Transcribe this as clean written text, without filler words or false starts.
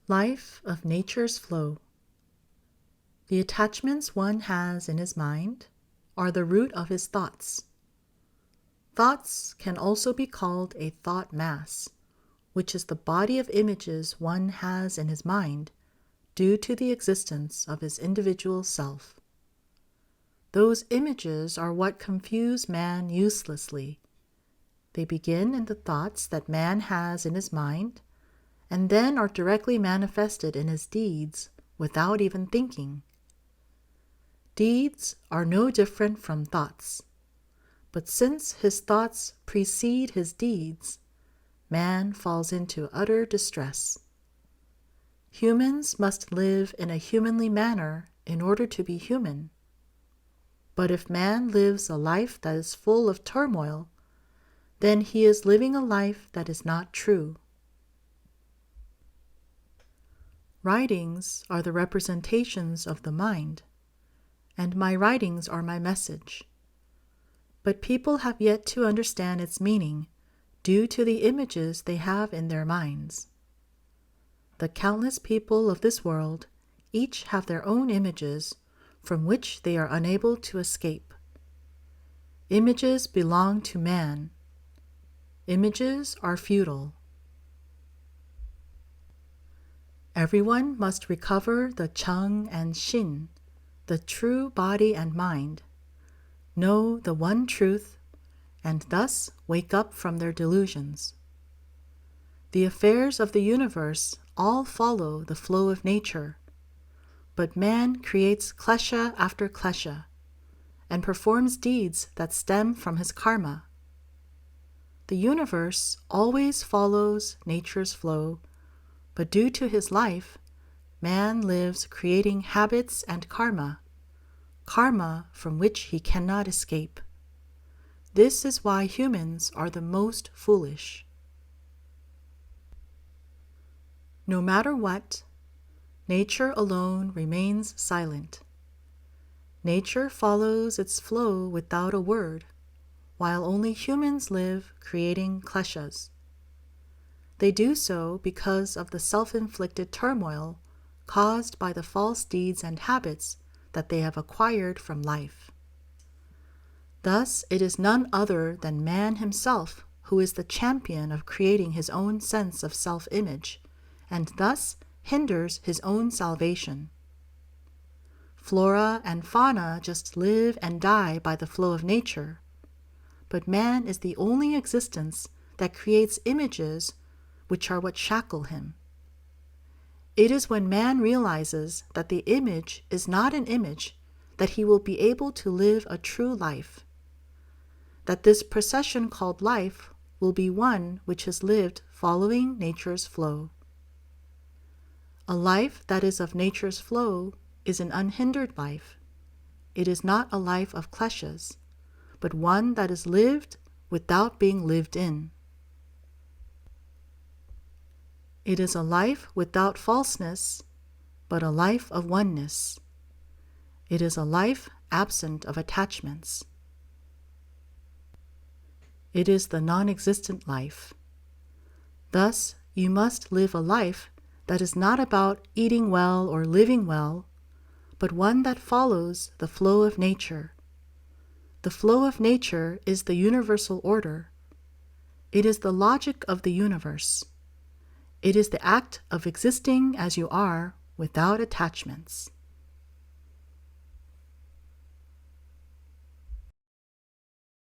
Life of nature's flow. The attachments one has in his mind are the root of his thoughts. Thoughts can also be called a thought mass, which is the body of images one has in his mind due to the existence of his individual self. Those images are what confuse man uselessly. They begin in the thoughts that man has in his mind, and then are directly manifested in his deeds without even thinking. Deeds are no different from thoughts, but since his thoughts precede his deeds, man falls into utter distress. Humans must live in a humanly manner in order to be human. But if man lives a life that is full of turmoil, then he is living a life that is not true. Writings are the representations of the mind, and my writings are my message. But people have yet to understand its meaning due to the images they have in their minds. The countless people of this world each have their own images from which they are unable to escape. Images belong to man. Images are futile. Everyone must recover the Cheng and Shin, the true body and mind, know the one truth, and thus wake up from their delusions. The affairs of the universe all follow the flow of nature, but man creates klesha after klesha, and performs deeds that stem from his karma. The universe always follows nature's flow, but due to his life, man lives creating habits and karma from which he cannot escape. This is why humans are the most foolish. No matter what, nature alone remains silent. Nature follows its flow without a word, while only humans live creating kleshas. They do so because of the self-inflicted turmoil caused by the false deeds and habits that they have acquired from life. Thus, it is none other than man himself who is the champion of creating his own sense of self-image, and thus hinders his own salvation. Flora and fauna just live and die by the flow of nature, but man is the only existence that creates images which are what shackle him. It is when man realizes that the image is not an image that he will be able to live a true life, that this procession called life will be one which is lived following nature's flow. A life that is of nature's flow is an unhindered life. It is not a life of kleshas, but one that is lived without being lived in. It is a life without falseness, but a life of oneness. It is a life absent of attachments. It is the non-existent life. Thus, you must live a life that is not about eating well or living well, but one that follows the flow of nature. The flow of nature is the universal order. It is the logic of the universe. It is the act of existing as you are without attachments.